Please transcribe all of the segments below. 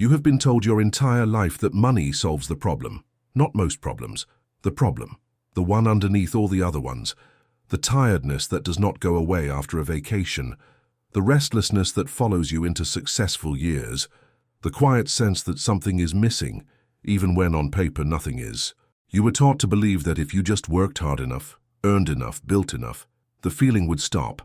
You have been told your entire life that money solves the problem. Not most problems. The problem. The one underneath all the other ones. The tiredness that does not go away after a vacation. The restlessness that follows you into successful years. The quiet sense that something is missing, even when on paper nothing is. You were taught to believe that if you just worked hard enough, earned enough, built enough, the feeling would stop,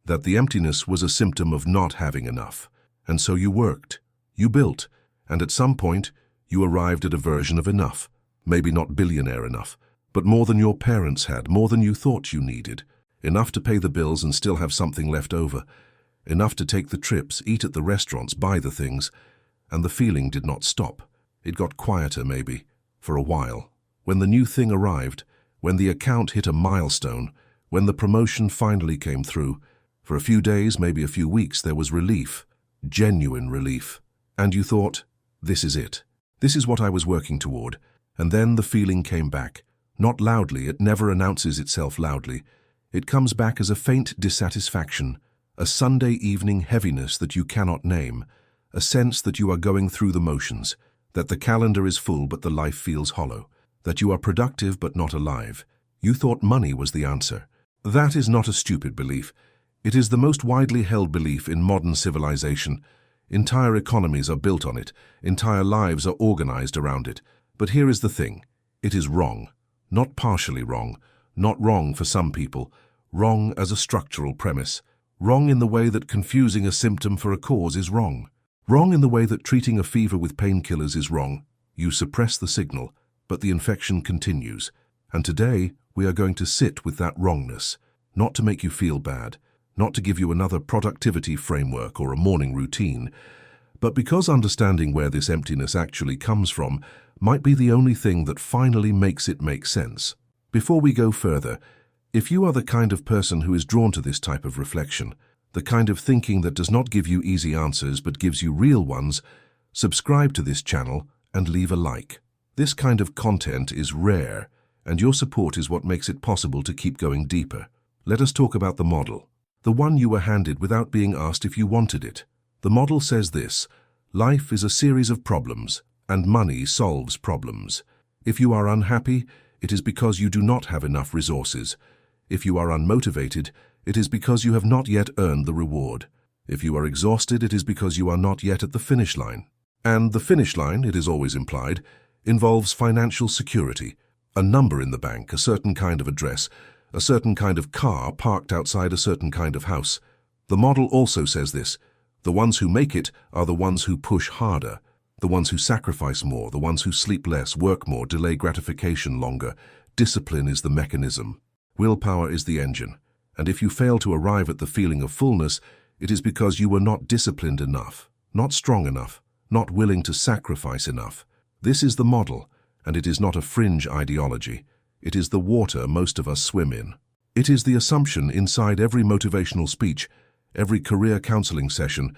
that the emptiness was a symptom of not having enough. And so you worked, you built, and at some point, you arrived at a version of enough. Maybe not billionaire enough, but more than your parents had, more than you thought you needed. Enough to pay the bills and still have something left over. Enough to take the trips, eat at the restaurants, buy the things. And the feeling did not stop. It got quieter, maybe, for a while. When the new thing arrived, when the account hit a milestone, when the promotion finally came through, for a few days, maybe a few weeks, there was relief. Genuine relief. And you thought, this is it. This is what I was working toward. And then the feeling came back. Not loudly, it never announces itself loudly. It comes back as a faint dissatisfaction, a Sunday evening heaviness that you cannot name, a sense that you are going through the motions, that the calendar is full but the life feels hollow, that you are productive but not alive. You thought money was the answer. That is not a stupid belief. It is the most widely held belief in modern civilization. Entire economies are built on it. Entire lives are organized around it. But here is the thing. It is wrong. Not partially wrong. Not wrong for some people. Wrong as a structural premise. Wrong in the way that confusing a symptom for a cause is wrong. Wrong in the way that treating a fever with painkillers is wrong. You suppress the signal, but the infection continues. And today, we are going to sit with that wrongness. Not to make you feel bad. Not to give you another productivity framework or a morning routine, but because understanding where this emptiness actually comes from might be the only thing that finally makes it make sense. Before we go further, if you are the kind of person who is drawn to this type of reflection, the kind of thinking that does not give you easy answers but gives you real ones, subscribe to this channel and leave a like. This kind of content is rare, and your support is what makes it possible to keep going deeper. Let us talk about the model. The one you were handed without being asked if you wanted it. The model says this: life is a series of problems, and money solves problems. If you are unhappy, it is because you do not have enough resources. If you are unmotivated, it is because you have not yet earned the reward. If you are exhausted, it is because you are not yet at the finish line. And the finish line, it is always implied, involves financial security, a number in the bank, a certain kind of address, a certain kind of car parked outside a certain kind of house. The model also says this: the ones who make it are the ones who push harder, the ones who sacrifice more, the ones who sleep less, work more, delay gratification longer. Discipline is the mechanism. Willpower is the engine. And if you fail to arrive at the feeling of fullness, it is because you were not disciplined enough, not strong enough, not willing to sacrifice enough. This is the model, and it is not a fringe ideology. It is the water most of us swim in. It is the assumption inside every motivational speech, every career counseling session,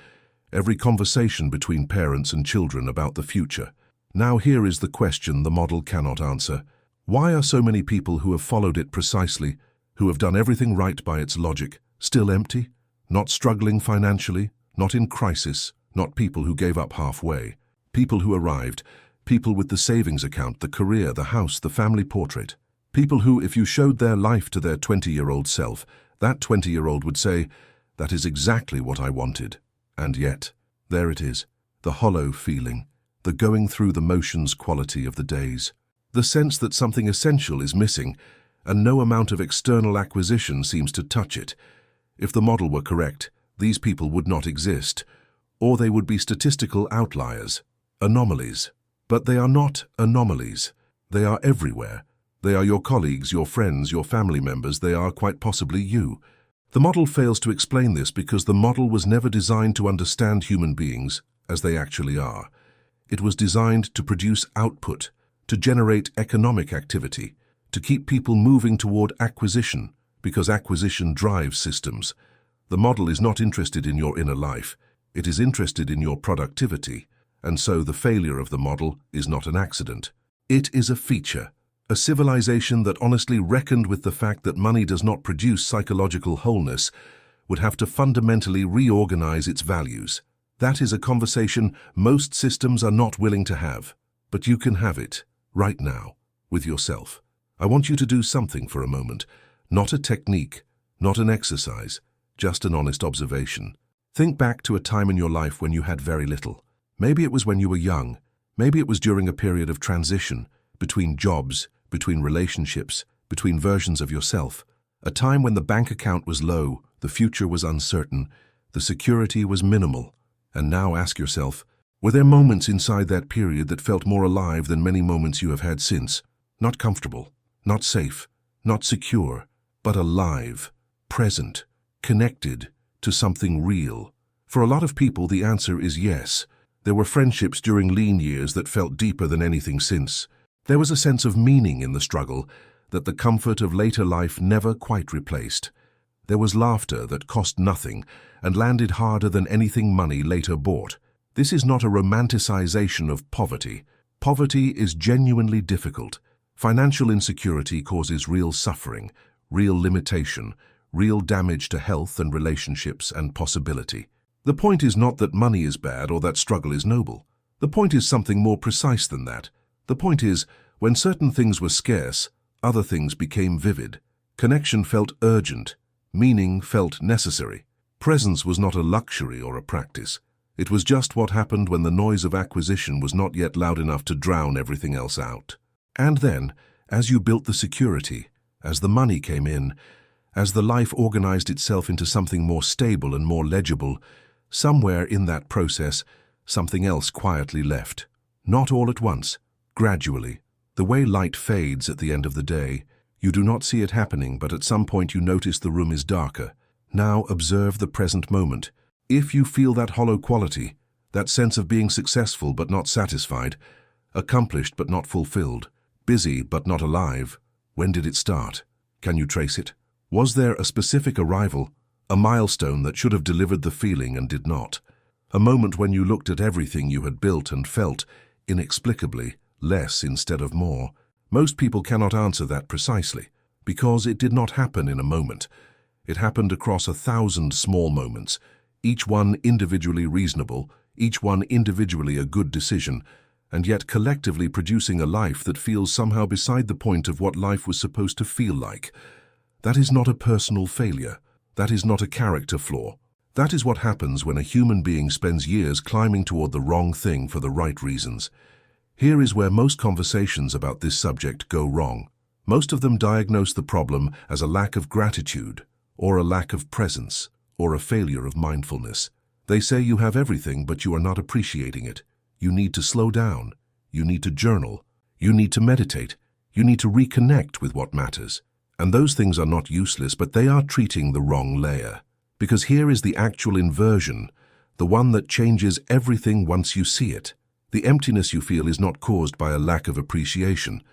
every conversation between parents and children about the future. Now here is the question the model cannot answer. Why are so many people who have followed it precisely, who have done everything right by its logic, still empty? Not struggling financially, not in crisis, not people who gave up halfway. People who arrived, people with the savings account, the career, the house, the family portrait. People who, if you showed their life to their 20-year-old self, that 20-year-old would say, that is exactly what I wanted. And yet, there it is, the hollow feeling, the going through the motions quality of the days, the sense that something essential is missing, and no amount of external acquisition seems to touch it. If the model were correct, these people would not exist, or they would be statistical outliers, anomalies. But they are not anomalies. They are everywhere. They are your colleagues, your friends, your family members. They are quite possibly you. The model fails to explain this because the model was never designed to understand human beings as they actually are. It was designed to produce output, to generate economic activity, to keep people moving toward acquisition, because acquisition drives systems. The model is not interested in your inner life. It is interested in your productivity. And so the failure of the model is not an accident. It is a feature. A civilization that honestly reckoned with the fact that money does not produce psychological wholeness would have to fundamentally reorganize its values. That is a conversation most systems are not willing to have. But you can have it, right now, with yourself. I want you to do something for a moment. Not a technique, not an exercise, just an honest observation. Think back to a time in your life when you had very little. Maybe it was when you were young. Maybe it was during a period of transition, between jobs, between relationships, between versions of yourself. A time when the bank account was low, the future was uncertain, the security was minimal. And now ask yourself, were there moments inside that period that felt more alive than many moments you have had since? Not comfortable, not safe, not secure, but alive, present, connected to something real. For a lot of people, the answer is yes. There were friendships during lean years that felt deeper than anything since. There was a sense of meaning in the struggle that the comfort of later life never quite replaced. There was laughter that cost nothing and landed harder than anything money later bought. This is not a romanticization of poverty. Poverty is genuinely difficult. Financial insecurity causes real suffering, real limitation, real damage to health and relationships and possibility. The point is not that money is bad or that struggle is noble. The point is something more precise than that. The point is, when certain things were scarce, other things became vivid. Connection felt urgent. Meaning felt necessary. Presence was not a luxury or a practice. It was just what happened when the noise of acquisition was not yet loud enough to drown everything else out. And then, as you built the security, as the money came in, as the life organized itself into something more stable and more legible, somewhere in that process, something else quietly left. Not all at once, gradually. The way light fades at the end of the day, you do not see it happening, but at some point you notice the room is darker. Now observe the present moment. If you feel that hollow quality, that sense of being successful but not satisfied, accomplished but not fulfilled, busy but not alive, when did it start? Can you trace it? Was there a specific arrival, a milestone that should have delivered the feeling and did not? A moment when you looked at everything you had built and felt, inexplicably, less instead of more? Most people cannot answer that precisely, because it did not happen in a moment. It happened across 1,000 small moments, each one individually reasonable, each one individually a good decision, and yet collectively producing a life that feels somehow beside the point of what life was supposed to feel like. That is not a personal failure. That is not a character flaw. That is what happens when a human being spends years climbing toward the wrong thing for the right reasons. Here is where most conversations about this subject go wrong. Most of them diagnose the problem as a lack of gratitude, or a lack of presence, or a failure of mindfulness. They say you have everything, but you are not appreciating it. You need to slow down. You need to journal. You need to meditate. You need to reconnect with what matters. And those things are not useless, but they are treating the wrong layer. Because here is the actual inversion, the one that changes everything once you see it. The emptiness you feel is not caused by a lack of appreciation.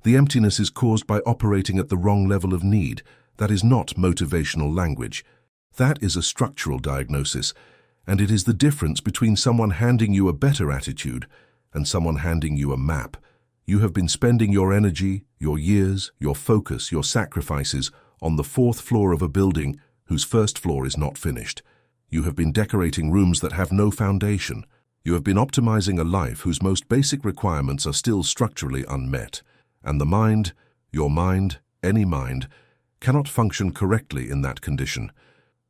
The emptiness is caused by operating at the wrong level of need. That is not motivational language. That is a structural diagnosis, and it is the difference between someone handing you a better attitude and someone handing you a map. You have been spending your energy, your years, your focus, your sacrifices on the 4th floor of a building whose 1st floor is not finished. You have been decorating rooms that have no foundation. You have been optimizing a life whose most basic requirements are still structurally unmet. And the mind, your mind, any mind, cannot function correctly in that condition.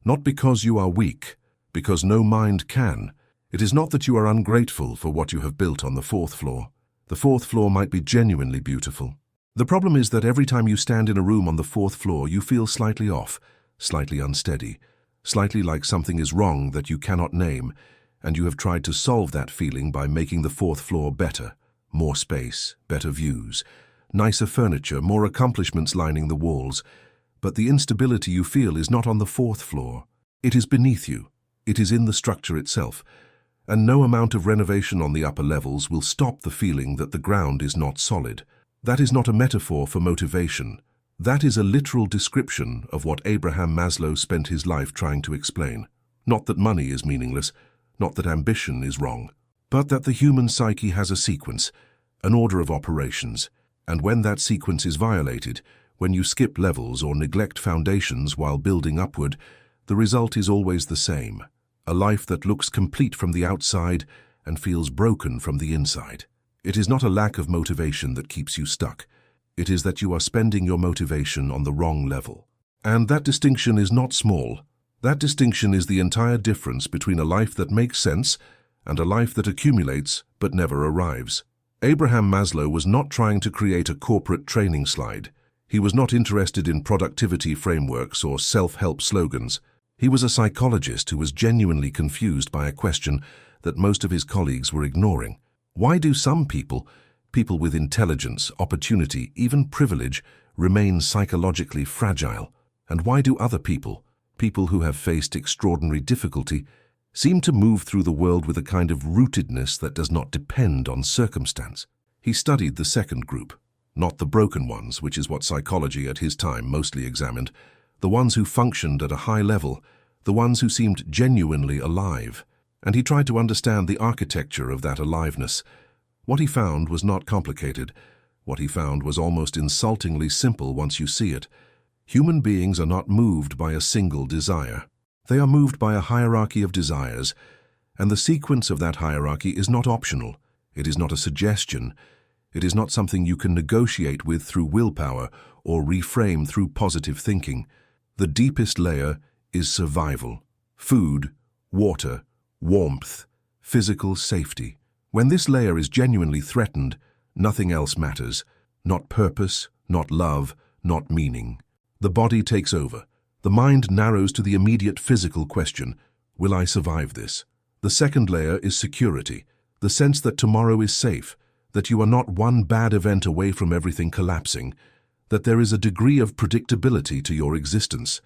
Not because you are weak, because no mind can. It is not that you are ungrateful for what you have built on the 4th floor. The 4th floor might be genuinely beautiful. The problem is that every time you stand in a room on the 4th floor, you feel slightly off, slightly unsteady, slightly like something is wrong that you cannot name, and you have tried to solve that feeling by making the 4th floor better. More space, better views, nicer furniture, more accomplishments lining the walls. But the instability you feel is not on the 4th floor. It is beneath you. It is in the structure itself. And no amount of renovation on the upper levels will stop the feeling that the ground is not solid. That is not a metaphor for motivation. That is a literal description of what Abraham Maslow spent his life trying to explain. Not that money is meaningless, not that ambition is wrong, but that the human psyche has a sequence, an order of operations, and when that sequence is violated, when you skip levels or neglect foundations while building upward, the result is always the same: a life that looks complete from the outside and feels broken from the inside. It is not a lack of motivation that keeps you stuck. It is that you are spending your motivation on the wrong level. And that distinction is not small. That distinction is the entire difference between a life that makes sense and a life that accumulates but never arrives. Abraham Maslow was not trying to create a corporate training slide. He was not interested in productivity frameworks or self-help slogans. He was a psychologist who was genuinely confused by a question that most of his colleagues were ignoring. Why do some people with intelligence, opportunity, even privilege, remain psychologically fragile? And why do other people who have faced extraordinary difficulty, seem to move through the world with a kind of rootedness that does not depend on circumstance? He studied the second group, not the broken ones, which is what psychology at his time mostly examined, the ones who functioned at a high level, the ones who seemed genuinely alive. And he tried to understand the architecture of that aliveness. What he found was not complicated. What he found was almost insultingly simple once you see it. Human beings are not moved by a single desire. They are moved by a hierarchy of desires, and the sequence of that hierarchy is not optional. It is not a suggestion. It is not something you can negotiate with through willpower or reframe through positive thinking. The deepest layer is survival. Food, water, warmth, physical safety. When this layer is genuinely threatened, nothing else matters. Not purpose, not love, not meaning. The body takes over. The mind narrows to the immediate physical question, will I survive this? The second layer is security, the sense that tomorrow is safe, that you are not one bad event away from everything collapsing, that there is a degree of predictability to your existence.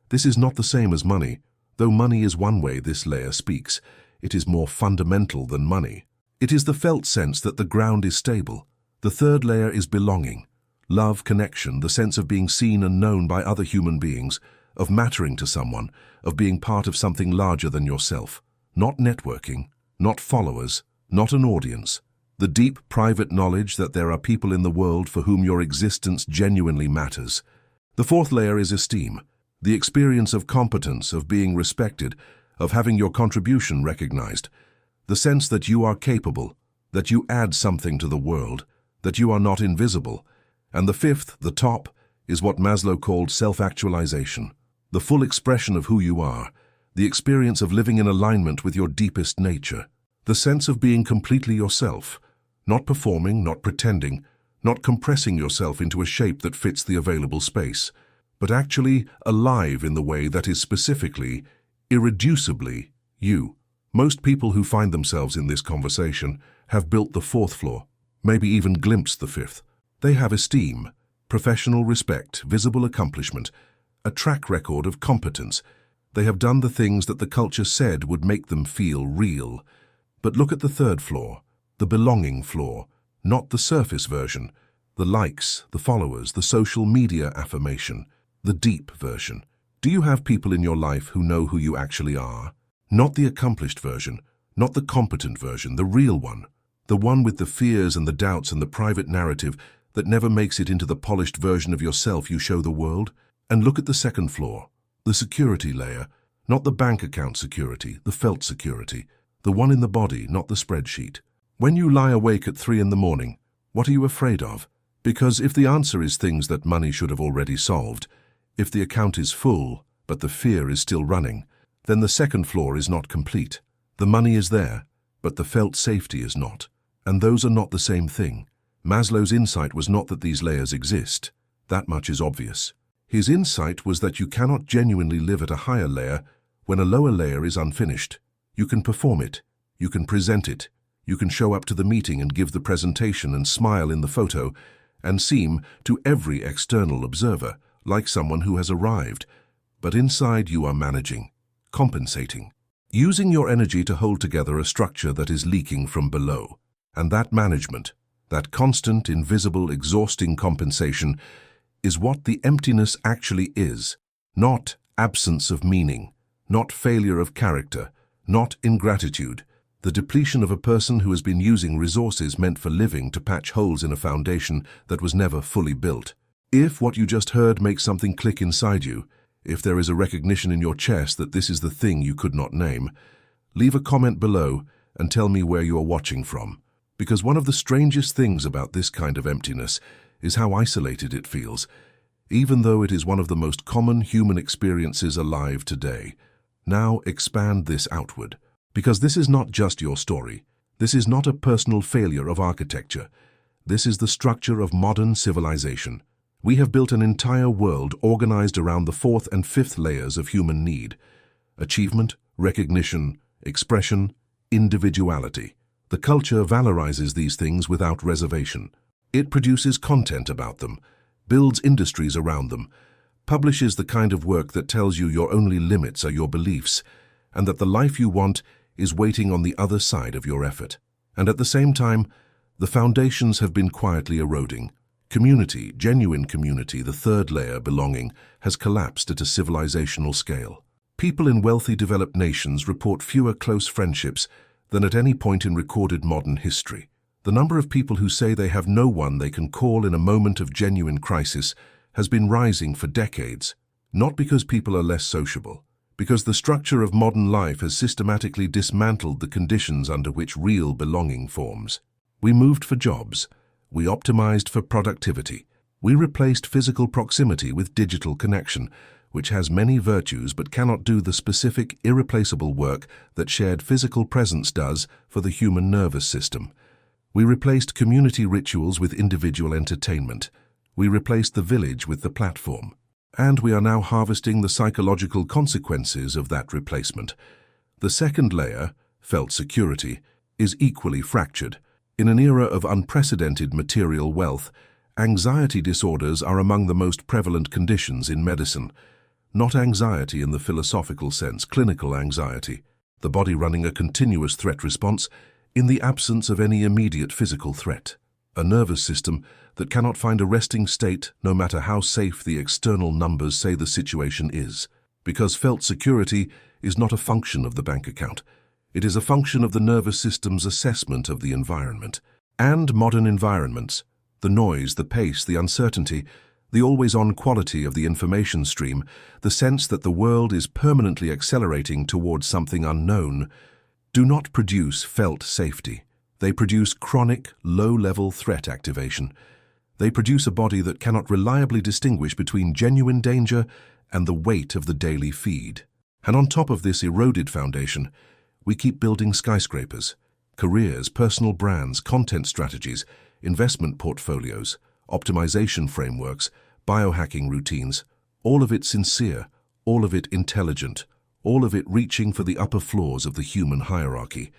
This is not the same as money. Though money is one way this layer speaks, it is more fundamental than money. It is the felt sense that the ground is stable. The third layer is belonging. Love, connection, the sense of being seen and known by other human beings, of mattering to someone, of being part of something larger than yourself. Not networking, not followers, not an audience. The deep, private knowledge that there are people in the world for whom your existence genuinely matters. The fourth layer is esteem, the experience of competence, of being respected, of having your contribution recognized, the sense that you are capable, that you add something to the world, that you are not invisible. And the fifth, the top, is what Maslow called self-actualization, the full expression of who you are, the experience of living in alignment with your deepest nature, the sense of being completely yourself, not performing, not pretending, not compressing yourself into a shape that fits the available space, but actually alive in the way that is specifically, irreducibly, you. Most people who find themselves in this conversation have built the fourth floor, maybe even glimpsed the fifth. They have esteem, professional respect, visible accomplishment, a track record of competence. They have done the things that the culture said would make them feel real. But look at the third floor, the belonging floor, not the surface version, the likes, the followers, the social media affirmation, the deep version. Do you have people in your life who know who you actually are? Not the accomplished version, not the competent version, the real one. The one with the fears and the doubts and the private narrative that never makes it into the polished version of yourself you show the world. And look at the second floor, the security layer, not the bank account security, the felt security, the one in the body, not the spreadsheet. When you lie awake at 3 in the morning, what are you afraid of? Because if the answer is things that money should have already solved, if the account is full, but the fear is still running, then the second floor is not complete. The money is there, but the felt safety is not. And those are not the same thing. Maslow's insight was not that these layers exist. That much is obvious. His insight was that you cannot genuinely live at a higher layer when a lower layer is unfinished. You can perform it. You can present it. You can show up to the meeting and give the presentation and smile in the photo and seem, to every external observer, like someone who has arrived. But inside you are managing, compensating, using your energy to hold together a structure that is leaking from below. And that management, that constant, invisible, exhausting compensation, is what the emptiness actually is. Not absence of meaning, not failure of character, not ingratitude, the depletion of a person who has been using resources meant for living to patch holes in a foundation that was never fully built. If what you just heard makes something click inside you, If there is a recognition in your chest that this is the thing you could not name, leave a comment below and tell me where you are watching from. Because one of the strangest things about this kind of emptiness is how isolated it feels, even though it is one of the most common human experiences alive today. Now expand this outward, because this is not just your story. This is not a personal failure of architecture. This is the structure of modern civilization. We have built an entire world organized around the fourth and fifth layers of human need: achievement, recognition, expression, individuality. The culture valorizes these things without reservation. It produces content about them, builds industries around them, publishes the kind of work that tells you your only limits are your beliefs, and that the life you want is waiting on the other side of your effort. And at the same time, the foundations have been quietly eroding. Community, genuine community, the third layer, belonging, has collapsed at a civilizational scale. People in wealthy developed nations report fewer close friendships than at any point in recorded modern history. The number of people who say they have no one they can call in a moment of genuine crisis has been rising for decades, not because people are less sociable, because the structure of modern life has systematically dismantled the conditions under which real belonging forms. We moved for jobs. We optimized for productivity. We replaced physical proximity with digital connection, which has many virtues but cannot do the specific, irreplaceable work that shared physical presence does for the human nervous system. We replaced community rituals with individual entertainment. We replaced the village with the platform. And we are now harvesting the psychological consequences of that replacement. The second layer, felt security, is equally fractured. In an era of unprecedented material wealth, anxiety disorders are among the most prevalent conditions in medicine. Not anxiety in the philosophical sense, clinical anxiety, the body running a continuous threat response in the absence of any immediate physical threat. A nervous system that cannot find a resting state no matter how safe the external numbers say the situation is. Because felt security is not a function of the bank account. It is a function of the nervous system's assessment of the environment. And modern environments, the noise, the pace, the uncertainty, the always-on quality of the information stream, the sense that the world is permanently accelerating towards something unknown, do not produce felt safety. They produce chronic, low-level threat activation. They produce a body that cannot reliably distinguish between genuine danger and the weight of the daily feed. And on top of this eroded foundation, we keep building skyscrapers, careers, personal brands, content strategies, investment portfolios, optimization frameworks, biohacking routines, all of it sincere, all of it intelligent, all of it reaching for the upper floors of the human hierarchy,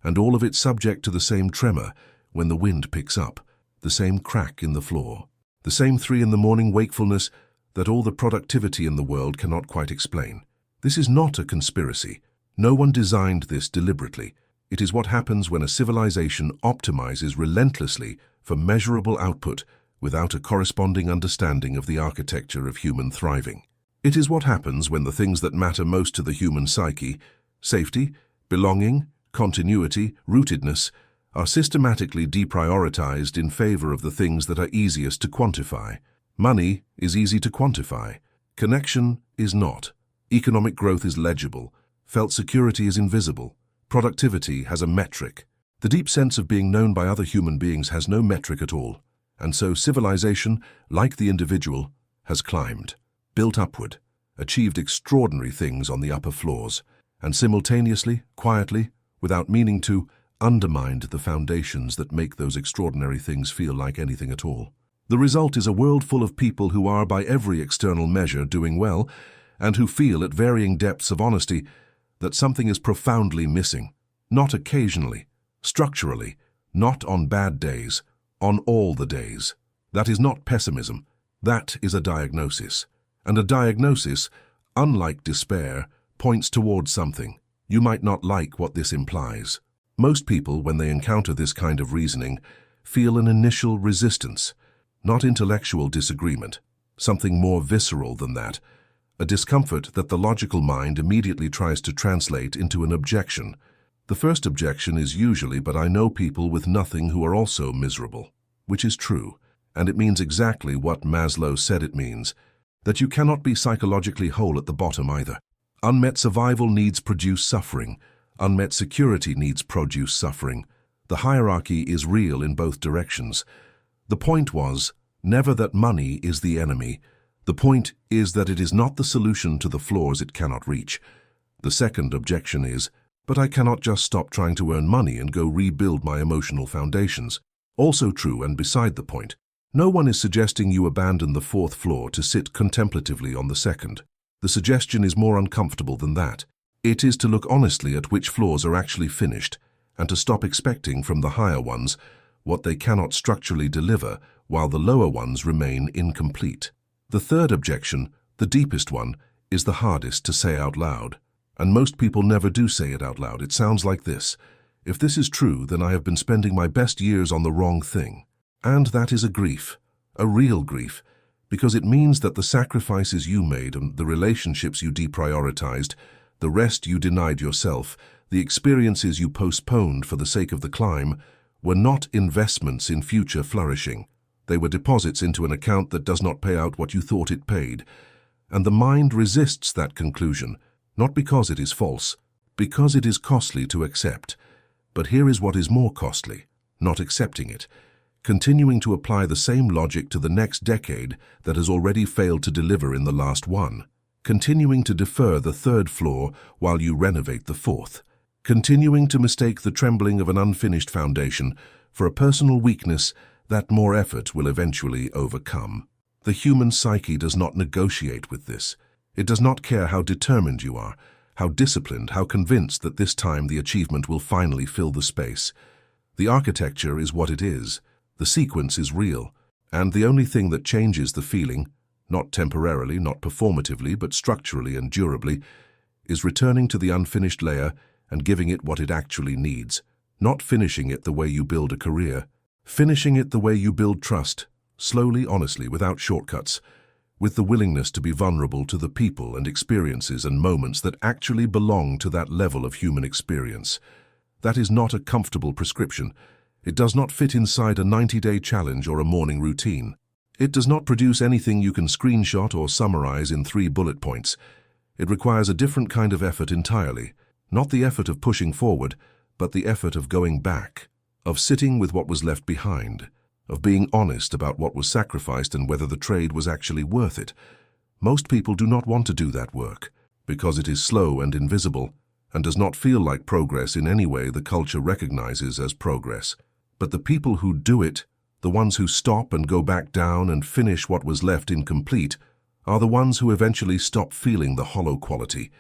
and all of it subject to the same tremor when the wind picks up, the same crack in the floor, the same 3 in the morning wakefulness that all the productivity in the world cannot quite explain. This is not a conspiracy. No one designed this deliberately. It is what happens when a civilization optimizes relentlessly for measurable output without a corresponding understanding of the architecture of human thriving. It is what happens when the things that matter most to the human psyche, safety, belonging, continuity, rootedness, are systematically deprioritized in favor of the things that are easiest to quantify. Money is easy to quantify. Connection is not. Economic growth is legible. Felt security is invisible. Productivity has a metric. The deep sense of being known by other human beings has no metric at all. And so civilization, like the individual, has climbed, built upward, achieved extraordinary things on the upper floors, and simultaneously, quietly, without meaning to, undermined the foundations that make those extraordinary things feel like anything at all. The result is a world full of people who are, by every external measure, doing well, and who feel, at varying depths of honesty, that something is profoundly missing, not occasionally, structurally, not on bad days, on all the days. That is not pessimism. That is a diagnosis. And a diagnosis, unlike despair, points towards something. You might not like what this implies. Most people, when they encounter this kind of reasoning, feel an initial resistance, not intellectual disagreement, something more visceral than that, a discomfort that the logical mind immediately tries to translate into an objection. The first objection is usually, but I know people with nothing who are also miserable, which is true, and it means exactly what Maslow said it means. That you cannot be psychologically whole at the bottom either. Unmet survival needs produce suffering. Unmet security needs produce suffering. The hierarchy is real in both directions. The point was, never that money is the enemy. The point is that it is not the solution to the flaws it cannot reach. The second objection is, but I cannot just stop trying to earn money and go rebuild my emotional foundations. Also true and beside the point. No one is suggesting you abandon the fourth floor to sit contemplatively on the second. The suggestion is more uncomfortable than that. It is to look honestly at which floors are actually finished, and to stop expecting from the higher ones what they cannot structurally deliver, while the lower ones remain incomplete. The third objection, the deepest one, is the hardest to say out loud. And most people never do say it out loud. It sounds like this: if this is true, then I have been spending my best years on the wrong thing. And that is a grief, a real grief, because it means that the sacrifices you made and the relationships you deprioritized, the rest you denied yourself, the experiences you postponed for the sake of the climb, were not investments in future flourishing. They were deposits into an account that does not pay out what you thought it paid. And the mind resists that conclusion, not because it is false, because it is costly to accept. But here is what is more costly: not accepting it, continuing to apply the same logic to the next decade that has already failed to deliver in the last one, continuing to defer the third floor while you renovate the fourth, continuing to mistake the trembling of an unfinished foundation for a personal weakness that more effort will eventually overcome. The human psyche does not negotiate with this. It does not care how determined you are, how disciplined, how convinced that this time the achievement will finally fill the space. The architecture is what it is. The sequence is real. And the only thing that changes the feeling, not temporarily, not performatively, but structurally and durably, is returning to the unfinished layer and giving it what it actually needs. Not finishing it the way you build a career. Finishing it the way you build trust, slowly, honestly, without shortcuts, with the willingness to be vulnerable to the people and experiences and moments that actually belong to that level of human experience. That is not a comfortable prescription. It does not fit inside a 90-day challenge or a morning routine. It does not produce anything you can screenshot or summarize in 3 bullet points. It requires a different kind of effort entirely. Not the effort of pushing forward, but the effort of going back, of sitting with what was left behind, of being honest about what was sacrificed and whether the trade was actually worth it. Most people do not want to do that work, because it is slow and invisible, and does not feel like progress in any way the culture recognizes as progress. But the people who do it, the ones who stop and go back down and finish what was left incomplete, are the ones who eventually stop feeling the hollow quality,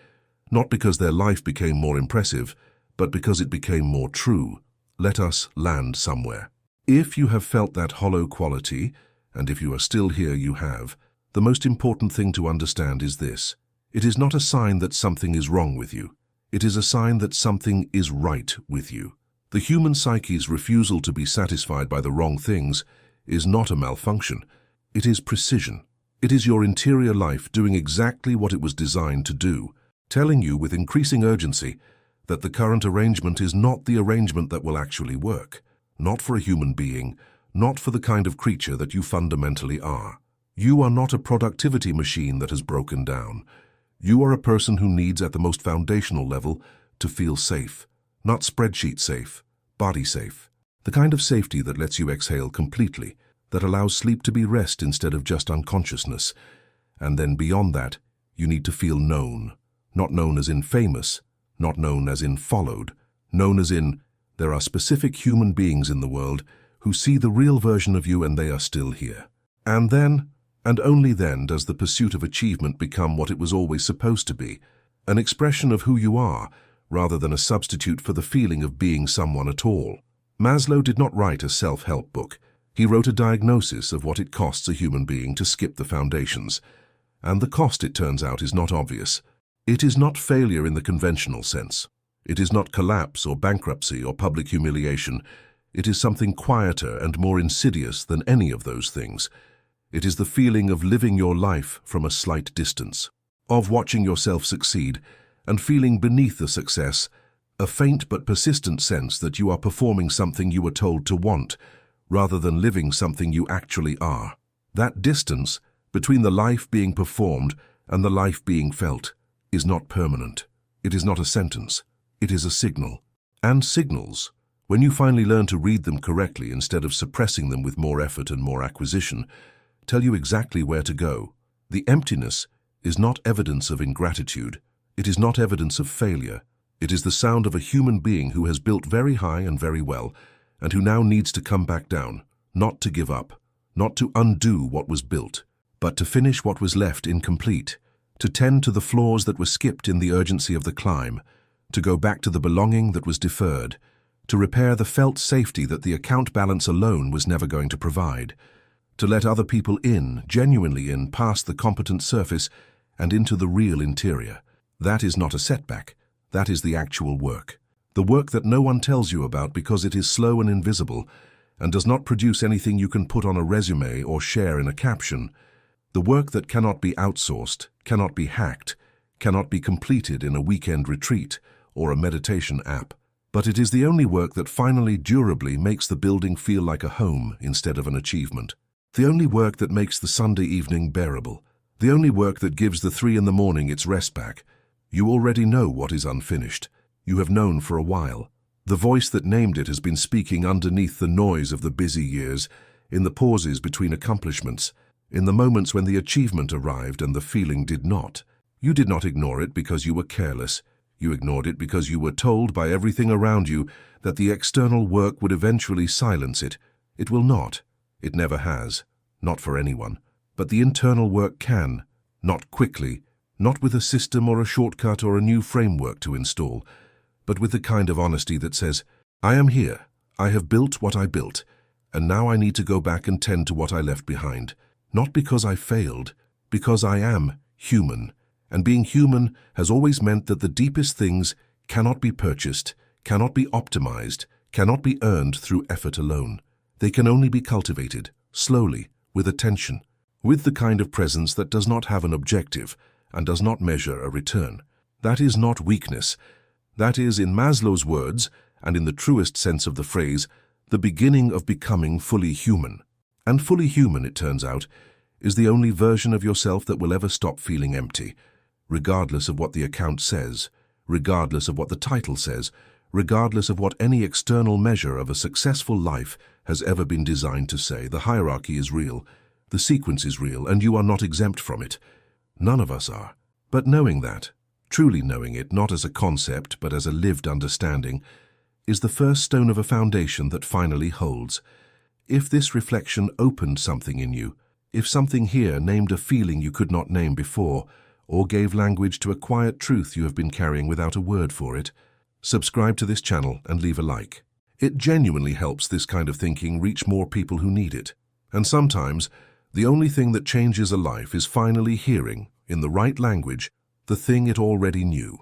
not because their life became more impressive, but because it became more true. Let us land somewhere. If you have felt that hollow quality, and if you are still here, you have, the most important thing to understand is this: it is not a sign that something is wrong with you. It is a sign that something is right with you. The human psyche's refusal to be satisfied by the wrong things is not a malfunction. It is precision. It is your interior life doing exactly what it was designed to do, telling you with increasing urgency that the current arrangement is not the arrangement that will actually work. Not for a human being, not for the kind of creature that you fundamentally are. You are not a productivity machine that has broken down. You are a person who needs, at the most foundational level, to feel safe. Not spreadsheet safe, body safe. The kind of safety that lets you exhale completely, that allows sleep to be rest instead of just unconsciousness. And then beyond that, you need to feel known. Not known as in famous, not known as in followed, known as in there are specific human beings in the world who see the real version of you and they are still here. And then, and only then, does the pursuit of achievement become what it was always supposed to be, an expression of who you are, rather than a substitute for the feeling of being someone at all. Maslow did not write a self-help book. He wrote a diagnosis of what it costs a human being to skip the foundations. And the cost, it turns out, is not obvious. It is not failure in the conventional sense. It is not collapse or bankruptcy or public humiliation. It is something quieter and more insidious than any of those things. It is the feeling of living your life from a slight distance, of watching yourself succeed and feeling beneath the success a faint but persistent sense that you are performing something you were told to want, rather than living something you actually are. That distance, between the life being performed and the life being felt, is not permanent. It is not a sentence. It is a signal. And signals, when you finally learn to read them correctly instead of suppressing them with more effort and more acquisition, tell you exactly where to go. The emptiness is not evidence of ingratitude. It is not evidence of failure. It is the sound of a human being who has built very high and very well, and who now needs to come back down, not to give up, not to undo what was built, but to finish what was left incomplete, to tend to the flaws that were skipped in the urgency of the climb, to go back to the belonging that was deferred, to repair the felt safety that the account balance alone was never going to provide, to let other people in, genuinely in, past the competent surface and into the real interior. That is not a setback. That is the actual work. The work that no one tells you about because it is slow and invisible and does not produce anything you can put on a resume or share in a caption. The work that cannot be outsourced, cannot be hacked, cannot be completed in a weekend retreat or a meditation app. But it is the only work that finally durably makes the building feel like a home instead of an achievement. The only work that makes the Sunday evening bearable. The only work that gives the 3 in the morning its rest back. You already know what is unfinished. You have known for a while. The voice that named it has been speaking underneath the noise of the busy years, in the pauses between accomplishments, in the moments when the achievement arrived and the feeling did not. You did not ignore it because you were careless. You ignored it because you were told by everything around you that the external work would eventually silence it. It will not. It never has. Not for anyone. But the internal work can. Not quickly. Not with a system or a shortcut or a new framework to install. But with the kind of honesty that says, I am here. I have built what I built. And now I need to go back and tend to what I left behind. Not because I failed. Because I am human. And being human has always meant that the deepest things cannot be purchased, cannot be optimized, cannot be earned through effort alone. They can only be cultivated, slowly, with attention, with the kind of presence that does not have an objective and does not measure a return. That is not weakness. That is, in Maslow's words, and in the truest sense of the phrase, the beginning of becoming fully human. And fully human, it turns out, is the only version of yourself that will ever stop feeling empty, regardless of what the account says, regardless of what the title says, regardless of what any external measure of a successful life has ever been designed to say. The hierarchy is real, the sequence is real, and you are not exempt from it. None of us are. But knowing that, truly knowing it, not as a concept but as a lived understanding, is the first stone of a foundation that finally holds. If this reflection opened something in you, if something here named a feeling you could not name before, or gave language to a quiet truth you have been carrying without a word for it, subscribe to this channel and leave a like. It genuinely helps this kind of thinking reach more people who need it. And sometimes, the only thing that changes a life is finally hearing, in the right language, the thing it already knew.